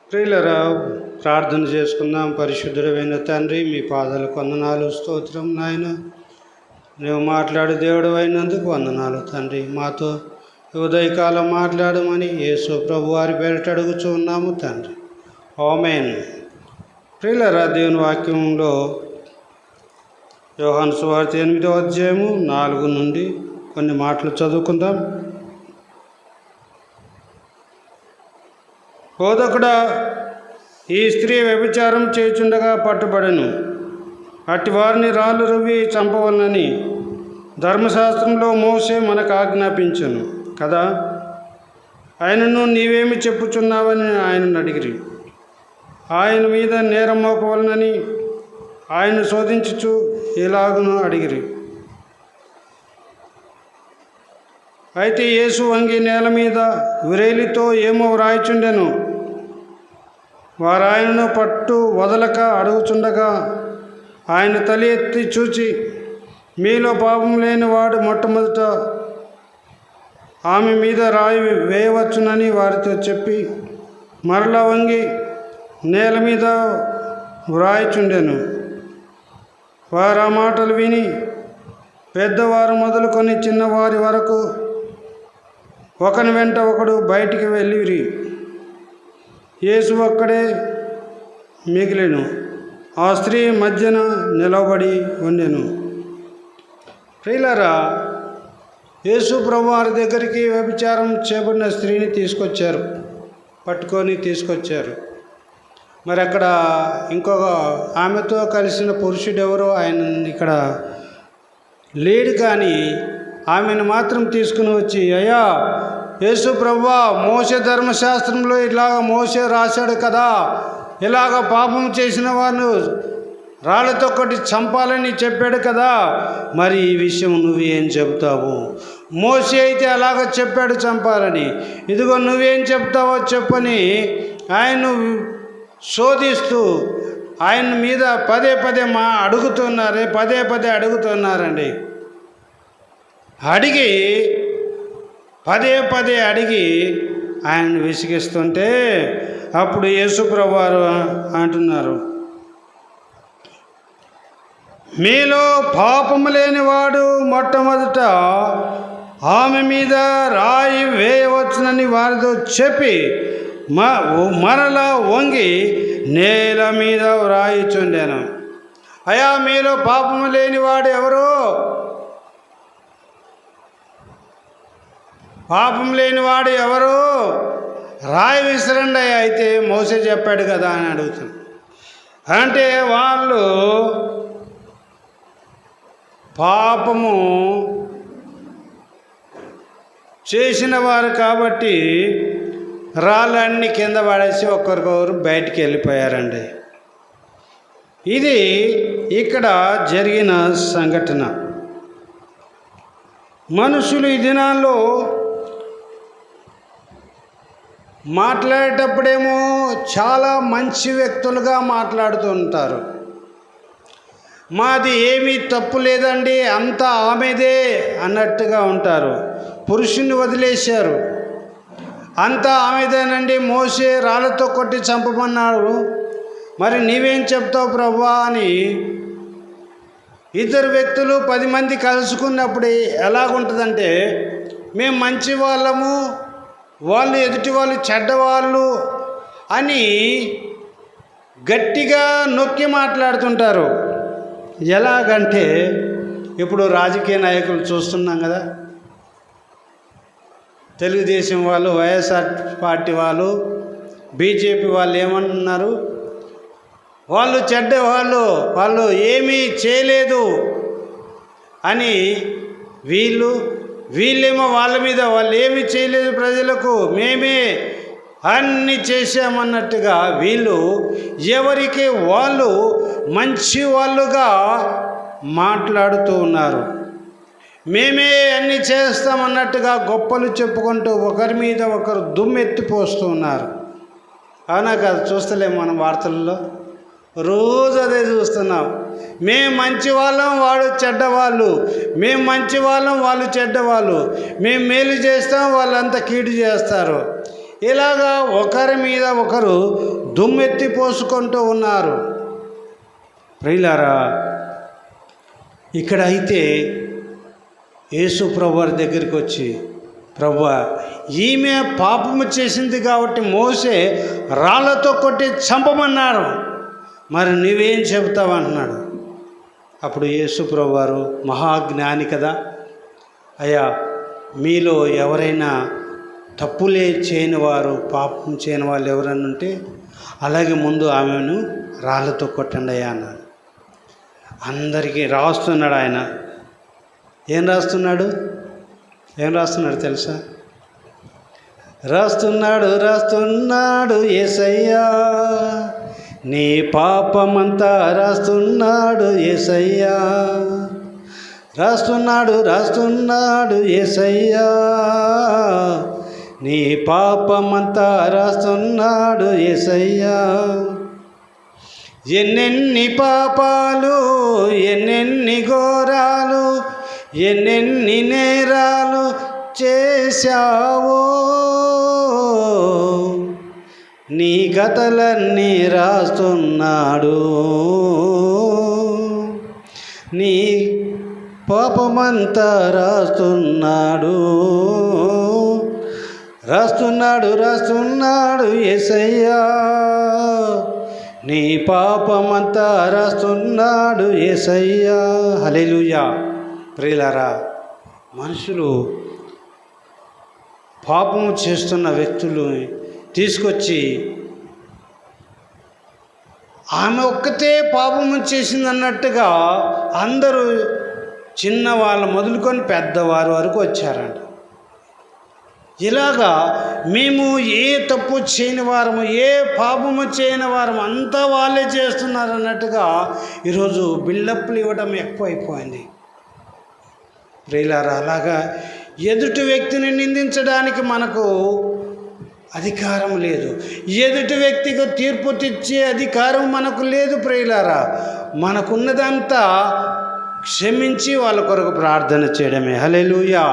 ప్రియులరా, ప్రార్థన చేసుకుందాం. పరిశుద్ధుడైన తండ్రి, మీ పాదాలకు వందనాలు, స్తోత్రం. నాయన, నువ్వు మాట్లాడు దేవుడు అయినందుకు వందనాలు తండ్రి. మాతో ఉదయకాలం మాట్లాడమని యేసు ప్రభు వారి పేరిట అడుగుచూ ఉన్నాము తండ్రి. ఆమేన్. ప్రియులరా, దేవుని వాక్యంలో యోహాను సువార్త 8వ అధ్యాయము 4 నుండి కొన్ని మాటలు చదువుకుందాం. బోధకుడా, ఈ స్త్రీ వ్యభిచారం చేయుచుండగా పట్టుబడెను. అట్టి వారిని రాళ్ళు రువ్వి చంపవలనని ధర్మశాస్త్రంలో మోసే మనకు ఆజ్ఞాపించెను కదా. ఆయనను నీవేమి చెప్పుచున్నావని ఆయనను అడిగిరి. ఆయన మీద నేరం మోపవలనని ఆయన శోధించుచు ఇలాగును అడిగిరి. అయితే యేసు వంగి నేల మీద విరేలితో ఏమో వ్రాయిచుండెను. వారు ఆయనను పట్టు వదలక అడుగుచుండగా ఆయన తల ఎత్తి చూచి, మీలో పాపం లేని వాడు మొట్టమొదట ఆమె మీద రాయి వేయవచ్చునని వారితో చెప్పి మరలా వంగి నేల మీద వ్రాయిచుండెను. వారు ఆ మాటలు విని పెద్దవారు మొదలుకొని చిన్నవారి వరకు ఒకని వెంట ఒకడు బయటికి వెళ్ళిరి. యేసు ఒక్కడే మిగిలెను. ఆ స్త్రీ మధ్యన నిలబడి ఉండెను. ప్రియులారా, యేసు ప్రభు వారి దగ్గరికి వ్యభిచారం చేయబడిన స్త్రీని పట్టుకొని తీసుకొచ్చారు. మరి అక్కడ ఇంకొక ఆమెతో కలిసిన పురుషుడు ఎవరో ఆయన ఇక్కడ లేడు, కానీ ఆమెను మాత్రం తీసుకుని వచ్చి, అయ్యా యేసు ప్రభువా, మోసే ధర్మశాస్త్రంలో ఇలాగ మోసే రాశాడు కదా, ఇలాగ పాపం చేసిన వారిని రాళ్ళతో కొట్టి చంపాలని చెప్పాడు కదా, మరి ఈ విషయం నువ్వేం చెప్తావు? మోసే అయితే అలాగ చెప్పాడు చంపాలని, ఇదిగో నువ్వేం చెప్తావో చెప్పని ఆయన్ను శోధిస్తూ ఆయన మీద పదే పదే అడుగుతున్నారండి. పదే అడిగి ఆయనను విసిగిస్తుంటే అప్పుడు యేసుప్రభు వారు అంటున్నారు, మీలో పాపము లేనివాడు మొట్టమొదట ఆమె మీద రాయి వేయవచ్చునని వారితో చెప్పి మరలా వంగి నేల మీద వ్రాయిచుండెను. అయా, మీలో పాపము లేనివాడు ఎవరు? పాపం లేనివాడు ఎవరు? రాయి విసరండి. అయితే మోసే చెప్పాడు కదా అని అడుగుతాను. అంటే వాళ్ళు పాపము చేసిన వారు కాబట్టి రాళ్ళన్నీ కింద పడేసి ఒక్కరికొకరు బయటికి వెళ్ళిపోయారండి. ఇది ఇక్కడ జరిగిన సంఘటన. మనుషులు ఈ దినాల్లో మాట్లాడేటప్పుడేమో చాలా మంచి వ్యక్తులుగా మాట్లాడుతూ ఉంటారు. మాది ఏమీ తప్పు లేదండి, అంతా ఆమెదే అన్నట్టుగా ఉంటారు. పురుషుని వదిలేశారు, అంతా ఆమెదేనండి, మోసే రాళ్ళతో కొట్టి చంపమన్నాడు, మరి నీవేం చెప్తావు ప్రభువా అని ఇద్దరు వ్యక్తులు 10 మంది కలుసుకున్నప్పుడు ఎలాగుంటుందంటే, మేము మంచి వాళ్ళము, వాళ్ళు ఎదుటి వాళ్ళు చెడ్డవాళ్ళు అని గట్టిగా నొక్కి మాట్లాడుతుంటారు. ఎలాగంటే ఇప్పుడు రాజకీయ నాయకులు చూస్తున్నాం కదా, తెలుగుదేశం వాళ్ళు, వైఎస్ఆర్ పార్టీ వాళ్ళు, బీజేపీ వాళ్ళు ఏమంటున్నారు, వాళ్ళు చెడ్డవాళ్ళు, వాళ్ళు ఏమీ చేయలేదు అని వీళ్ళేమో వాళ్ళ మీద వాళ్ళు ఏమీ చేయలేదు, ప్రజలకు మేమే అన్నీ చేశామన్నట్టుగా వీళ్ళు ఎవరికి వాళ్ళు మంచి వాళ్ళుగా మాట్లాడుతూ ఉన్నారు. మేమే అన్నీ చేస్తామన్నట్టుగా గొప్పలు చెప్పుకుంటూ ఒకరి మీద ఒకరు దుమ్మెత్తిపోస్తూ ఉన్నారు. అవునా కాదు? చూస్తలేము మనం వార్తల్లో, రోజు అదే చూస్తున్నాం. మేము మంచి వాళ్ళం, వాడు చెడ్డవాళ్ళు, మేము మంచి వాళ్ళం, వాళ్ళు చెడ్డవాళ్ళు, మేము మేలు చేస్తాం, వాళ్ళంతా కీడు చేస్తారు. ఇలాగా ఒకరి మీద ఒకరు దుమ్మెత్తి పోసుకుంటూ ఉన్నారు. ప్రియులారా, ఇక్కడ అయితే యేసు ప్రభువారి దగ్గరికి వచ్చి, ప్రభువా, ఈమె పాపము చేసింది కాబట్టి మోసే రాళ్లతో కొట్టి చంపమన్నారు, మరి నువ్వేం చెబుతావు అంటున్నాడు. అప్పుడు యేసు ప్రభువారు మహాజ్ఞాని కదా, అయ్యా, మీలో ఎవరైనా తప్పులే చేయని వారు, పాపం చేయని వాళ్ళు ఎవరైనా ఉంటే అలాగే ముందు ఆమెను రాళ్ళతో కొట్టండి అయ్యా అన్నాడు. అందరికీ రాస్తున్నాడు ఆయన. ఏం రాస్తున్నాడు తెలుసా? రాస్తున్నాడు యేసయ్యా, నీ పాపమంతా రాస్తున్నాడు యేసయ్యా. రాస్తున్నాడు యేసయ్యా, నీ పాపమంతా రాస్తున్నాడు యేసయ్యా. ఎన్నెన్ని పాపాలు, ఎన్నెన్ని ఘోరాలు, ఎన్నెన్ని నేరాలు చేశావో, నీ కథలన్నీ రాస్తున్నాడు, నీ పాపమంతా రాస్తున్నాడు. రాస్తున్నాడు యేసయ్యా, నీ పాపమంతా రాస్తున్నాడు యేసయ్యా. హల్లెలూయా. ప్రియులారా, మనుషులు పాపము చేస్తున్న వ్యక్తులు తీసుకొచ్చి ఆమె ఒక్కతే పాపము చేసిందన్నట్టుగా అందరూ చిన్నవాళ్ళు మొదలుకొని పెద్దవారి వరకు వచ్చారంట. ఇలాగా మేము ఏ తప్పు చేయని వారము, ఏ పాపము చేయని వారము, అంతా వాళ్ళే చేస్తున్నారు అన్నట్టుగా ఈరోజు బిల్డప్లు ఇవ్వడం ఎక్కువైపోయింది. ప్రియులారా, అలాగా ఎదుటి వ్యక్తిని నిందించడానికి మనకు అధికారం లేదు, ఎదుటి వ్యక్తికి తీర్పు తెచ్చే అధికారం మనకు లేదు. ప్రియులారా, మనకున్నదంతా క్షమించి వాళ్ళ కొరకు ప్రార్థన చేయడమే. హల్లెలూయా,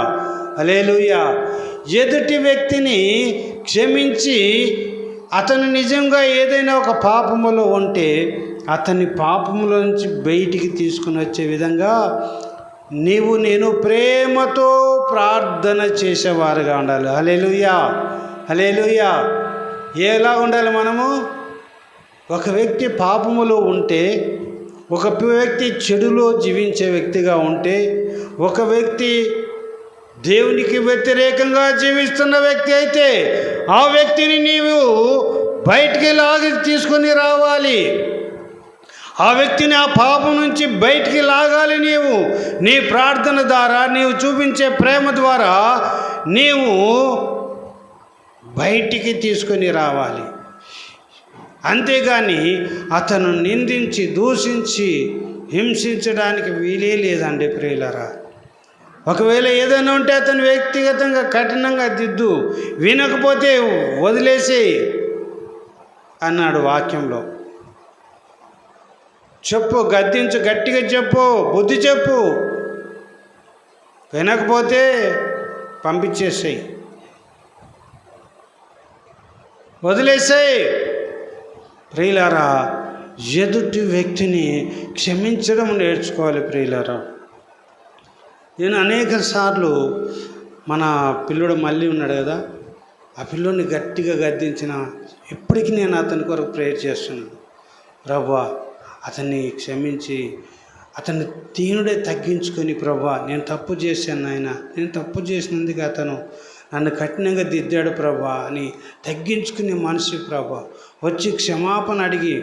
హల్లెలూయా. ఎదుటి వ్యక్తిని క్షమించి అతను నిజంగా ఏదైనా ఒక పాపములో ఉంటే అతని పాపములోంచి బయటికి తీసుకుని వచ్చే విధంగా నీవు నేను ప్రేమతో ప్రార్థన చేసేవారుగా ఉండాలి. హల్లెలూయా, హల్లెలూయా. ఎలా ఉండాలి మనము? ఒక వ్యక్తి పాపములో ఉంటే, ఒక వ్యక్తి చెడులో జీవించే వ్యక్తిగా ఉంటే, ఒక వ్యక్తి దేవునికి వ్యతిరేకంగా జీవిస్తున్న వ్యక్తి అయితే ఆ వ్యక్తిని నీవు బయటికి లాగి తీసుకొని రావాలి. ఆ వ్యక్తిని ఆ పాపం నుంచి బయటికి లాగాలి. నీవు నీ ప్రార్థన ద్వారా, నీవు చూపించే ప్రేమ ద్వారా నీవు బయటికి తీసుకొని రావాలి. అంతేగాని అతను నిందించి, దూషించి, హింసించడానికి వీలే లేదండి ప్రియులారా. ఒకవేళ ఏదైనా ఉంటే అతను వ్యక్తిగతంగా కఠినంగా దిద్దు, వినకపోతే వదిలేసి అన్నాడు వాక్యంలో. చెప్పు, గద్దించు, గట్టిగా చెప్పు, బుద్ధి చెప్పు. వినకపోతే పంపించేసేయి, వదిలేసేయి. ప్రియులారా, ఎదుటి వ్యక్తిని క్షమించడం నేర్చుకోవాలి ప్రియులారా. నేను అనేక సార్లు మన పిల్లోడు మళ్ళీ ఉన్నాడు కదా, ఆ పిల్లోడిని గట్టిగా గద్దించిన ఇప్పటికీ నేను అతని కొరకు ప్రేయర్ చేస్తున్నాను. ప్రభువా, అతన్ని క్షమించి అతన్ని దీనుడే తగ్గించుకొని, ప్రభువా, నేను తప్పు చేశాను నాయన, నేను తప్పు చేసినందుకు అతను నన్ను కఠినంగా దిద్దాడు ప్రభువా అని తగ్గించుకునే మనిషి ప్రభువా వచ్చి క్షమాపణ అడిగి,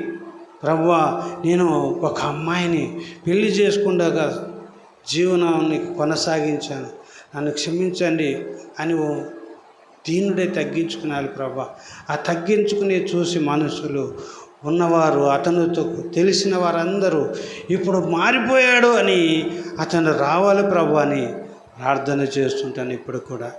ప్రభువా, నేను ఒక అమ్మాయిని పెళ్లి చేసుకుండగా జీవనాన్ని కొనసాగించాను, నన్ను క్షమించండి అని దీనుడే తగ్గించుకున్నారు ప్రభా. ఆ తగ్గించుకునే చూసి మనుషులు ఉన్నవారు, అతనితో తెలిసిన వారందరూ ఇప్పుడు మారిపోయాడు అని అతను రావాలి ప్రభు అని ప్రార్థన చేస్తుంటాను. ఇప్పుడు కూడా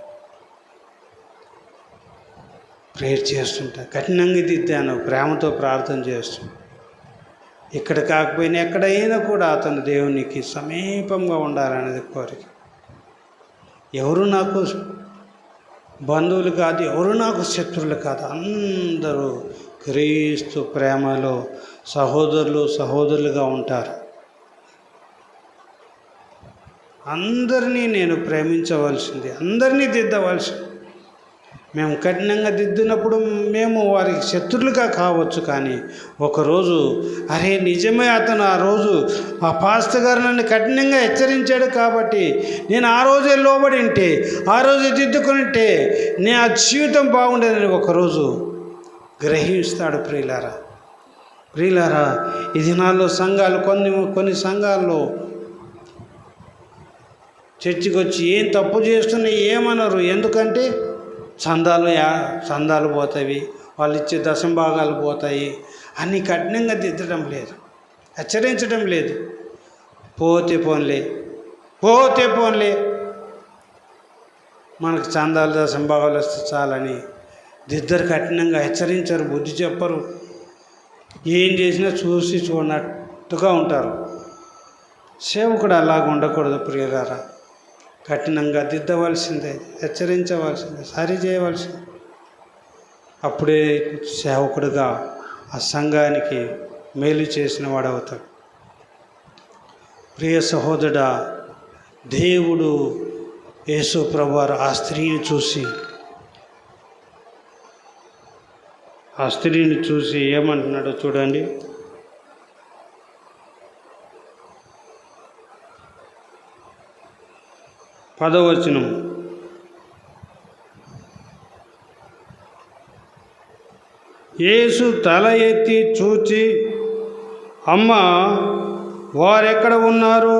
ప్రేయర్ చేస్తుంటా, కఠినంగా దిద్దాను, ప్రేమతో ప్రార్థన చేస్తాను. ఇక్కడ కాకపోయినా ఎక్కడైనా కూడా అతను దేవునికి సమీపంగా ఉండాలనేది కోరిక. ఎవరు నాకు బంధువులు కాదు, ఎవరు నాకు శత్రువులు కాదు. అందరూ క్రీస్తు ప్రేమలో సహోదరులుగా ఉంటారు. అందరినీ నేను ప్రేమించవలసింది, అందరినీ దిద్దవలసింది. మేము కఠినంగా దిద్దినప్పుడు మేము వారికి శత్రులుగా కావచ్చు, కానీ ఒకరోజు అరే నిజమే అతను ఆ రోజు ఆ పాస్టర్ గారు నన్ను కఠినంగా హెచ్చరించాడు కాబట్టి నేను ఆ రోజే లోబడి ఉంటే, ఆ రోజు దిద్దుకొని ఉంటే ఆ జీవితం బాగుండేదని ఒకరోజు గ్రహిస్తాడు. ప్రియులారా, ఈ దినాల్లో సంఘాలు కొన్ని సంఘాల్లో చర్చికి వచ్చి ఏం తప్పు చేస్తున్నా ఏమనరు. ఎందుకంటే చందాలు పోతాయి, వాళ్ళు ఇచ్చే దశంభాగాలు పోతాయి. అన్నీ కఠినంగా దిద్దడం లేదు, హెచ్చరించడం లేదు. పోతే పోన్లే మనకు చందాలు దశంభాగాలు వస్తే చాలని దిద్దరు, కఠినంగా హెచ్చరించరు, బుద్ధి చెప్పరు. ఏం చేసినా చూసి చూడనట్టుగా ఉంటారు. సేవకుడు అలాగ ఉండకూడదు ప్రియులారా. కఠినంగా దిద్దవలసిందే, హెచ్చరించవలసిందే, సరి చేయవలసిందే. అప్పుడే సేవకుడుగా ఆ సంఘానికి మేలు చేసిన వాడవుతాడు. ప్రియ సహోదరుడా, దేవుడు యేసు ప్రభువారు ఆ స్త్రీని చూసి ఏమంటున్నాడో చూడండి. పదవచనం, యేసు తల ఎత్తి చూచి, అమ్మా, వారెక్కడ ఉన్నారు?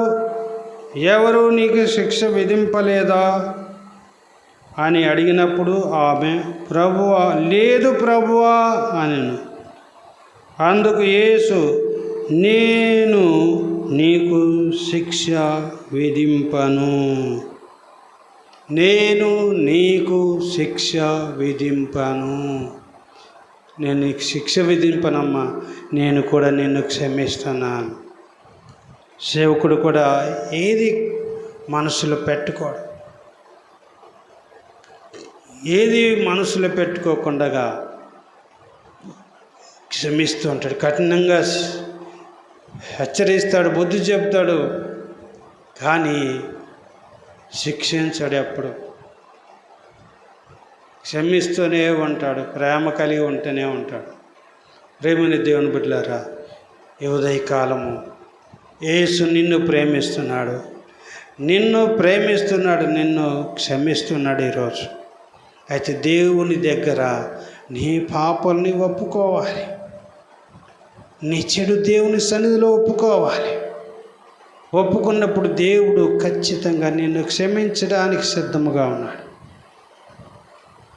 ఎవరు నీకు శిక్ష విధింపలేదా అని అడిగినప్పుడు ఆమె, ప్రభువా, లేదు ప్రభువా అనెను. అందుకు యేసు, నేను నీకు శిక్ష విధింపను, నేను నీకు శిక్ష విధింపను. నేను నీకు శిక్ష విధింపనమ్మా, నేను కూడా నిన్ను క్షమిస్తున్నాను. సేవకుడు కూడా ఏది మనసులో పెట్టుకోకుండా క్షమిస్తూ ఉంటాడు. కఠినంగా హెచ్చరిస్తాడు, బుద్ధి చెప్తాడు, కానీ శిక్షించాడు. అప్పుడు క్షమిస్తూనే ఉంటాడు, ప్రేమ కలిగి ఉంటూనే ఉంటాడు. ప్రేమని దేవుని బిడ్డలారా, ఈ ఉదయకాలము యేసు నిన్ను ప్రేమిస్తున్నాడు, నిన్ను క్షమిస్తున్నాడు ఈరోజు. అయితే దేవుని దగ్గర నీ పాపాలని ఒప్పుకోవాలి, నీ చెడు దేవుని సన్నిధిలో ఒప్పుకోవాలి. ఒప్పుకున్నప్పుడు దేవుడు ఖచ్చితంగా నిన్ను క్షమించడానికి సిద్ధముగా ఉన్నాడు.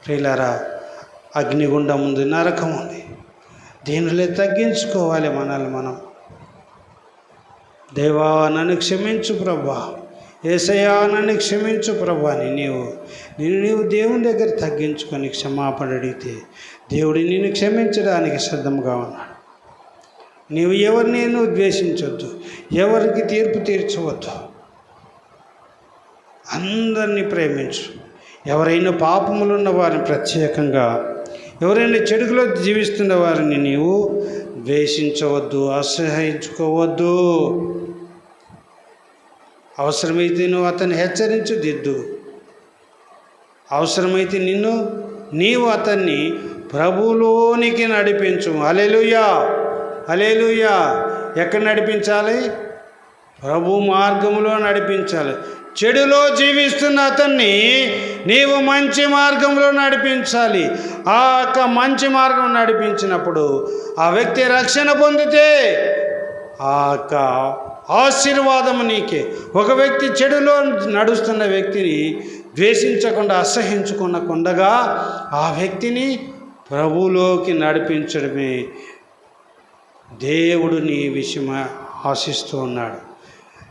ప్రియులారా, అగ్నిగుండం ఉంది, నరకం ఉంది. దీనిలో తగ్గించుకోవాలి మనల్ని మనం. దేవా, నన్ను క్షమించు ప్రభా, యేసయ్యా నన్ను క్షమించు ప్రభా అని నీవు దేవుని దగ్గర తగ్గించుకొని క్షమాపణ అడిగితే దేవుడు నిన్ను క్షమించడానికి సిద్ధంగా ఉన్నాడు. నీవు ఎవరిని ద్వేషించవద్దు, ఎవరికి తీర్పు తీర్చవద్దు, అందరినీ ప్రేమించు. ఎవరైనా పాపములున్న వారిని, ప్రత్యేకంగా ఎవరైనా చెడుగులో జీవిస్తున్న వారిని నీవు ద్వేషించవద్దు, అసహ్యించుకోవద్దు. అవసరమైతే నువ్వు అతన్ని హెచ్చరించు, దిద్దు. అవసరమైతే నీవు అతన్ని ప్రభువులోనికి నడిపించు. హల్లెలూయా, హల్లెలూయా. ఎక్కడ నడిపించాలి? ప్రభు మార్గంలో నడిపించాలి. చెడులో జీవిస్తున్న అతన్ని నీవు మంచి మార్గంలో నడిపించాలి. ఆ యొక్క మంచి మార్గం నడిపించినప్పుడు ఆ వ్యక్తి రక్షణ పొందితే ఆ యొక్క ఆశీర్వాదము నీకే. ఒక వ్యక్తి చెడులో నడుస్తున్న వ్యక్తిని ద్వేషించకుండా, అసహించుకునకుండగా ఆ వ్యక్తిని ప్రభువులోకి నడిపించడమే దేవుడు నీ విషయం ఆశిస్తూ ఉన్నాడు.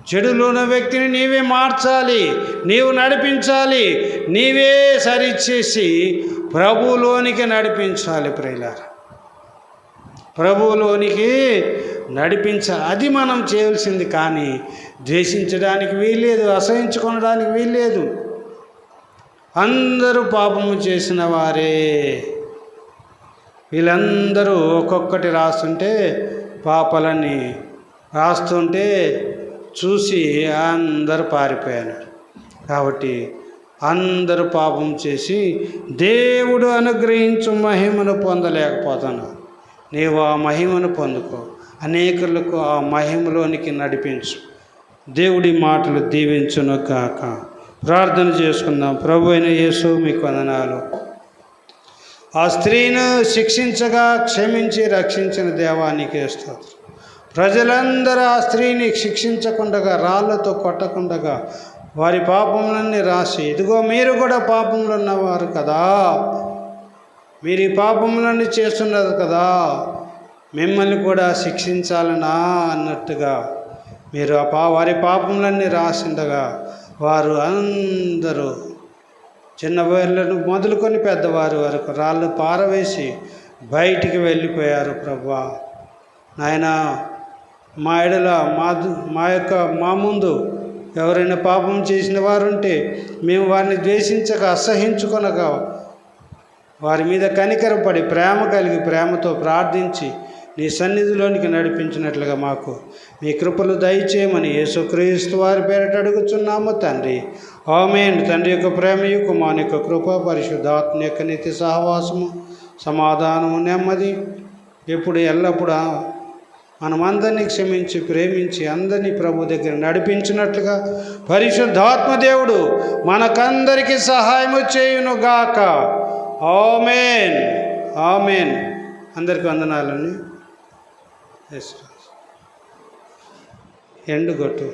చెడులో ఉన్న వ్యక్తిని నీవే మార్చాలి, నీవు నడిపించాలి, నీవే సరిచేసి ప్రభువులోనికి నడిపించాలి. ప్రియులారా, ప్రభువులోనికి నడిపించాలి. అది మనం చేయవలసింది. కానీ ద్వేషించడానికి వీల్లేదు, అసహించుకోవడానికి వీల్లేదు. అందరూ పాపము చేసిన వారే. వీళ్ళందరూ ఒక్కొక్కటి రాస్తుంటే పాపాలని రాస్తుంటే చూసి అందరూ పారిపోయారు. కాబట్టి అందరూ పాపం చేసి దేవుడు అనుగ్రహించు మహిమను పొందలేకపోతున్నా. నీవు ఆ మహిమను పొందుకో, అనేకులకు ఆ మహిమలోనికి నడిపించు. దేవుడి మాటలు దీవించును కాక. ప్రార్థన చేసుకుందాం. ప్రభు అయిన యేసు మీకు వందనాలు. ఆ స్త్రీను శిక్షించగా క్షమించి రక్షించిన దేవానికి స్తోత్రం. ప్రజలందరూ ఆ స్త్రీని శిక్షించకుండగా, రాళ్లతో కొట్టకుండగా వారి పాపములన్నీ రాసి, ఇదిగో మీరు కూడా పాపంలో ఉన్నవారు కదా, మీరు ఈ పాపములన్నీ చేస్తున్నారు కదా, మిమ్మల్ని కూడా శిక్షించాలనా అన్నట్టుగా మీరు వారి పాపములన్నీ రాసిండగా వారు అందరూ చిన్నవాళ్ళను మొదలుకొని పెద్దవారి వరకు రాళ్ళు పారవేసి బయటికి వెళ్ళిపోయారు. ప్రభువా నాయన, మా ఎడల మా ముందు ఎవరైనా పాపం చేసిన వారు ఉంటే మేము వారిని ద్వేషించక అసహించుకొనగా వారి మీద కనికరపడి ప్రేమ కలిగి ప్రేమతో ప్రార్థించి నీ సన్నిధిలోనికి నడిపించినట్లుగా మాకు మీ కృపలు దయచేయమని యేసుక్రీస్తు వారి పేరిట అడుగుచున్నాము తండ్రి. ఆమేన్. తండ్రి యొక్క ప్రేమయు, కుమారుని యొక్క కృప, పరిశుద్ధాత్మ యొక్క నిత్య సహవాసము, సమాధానము, నెమ్మది ఎప్పుడు ఎల్లప్పుడూ మనమందరినీ క్షమించి ప్రేమించి అందరినీ ప్రభు దగ్గర నడిపించినట్లుగా పరిశుద్ధాత్మ దేవుడు మనకందరికీ సహాయము చేయునుగాక. ఆమేన్. ఆమేన్. అందరికీ వందనాలండి. ఎండు కొట్టు.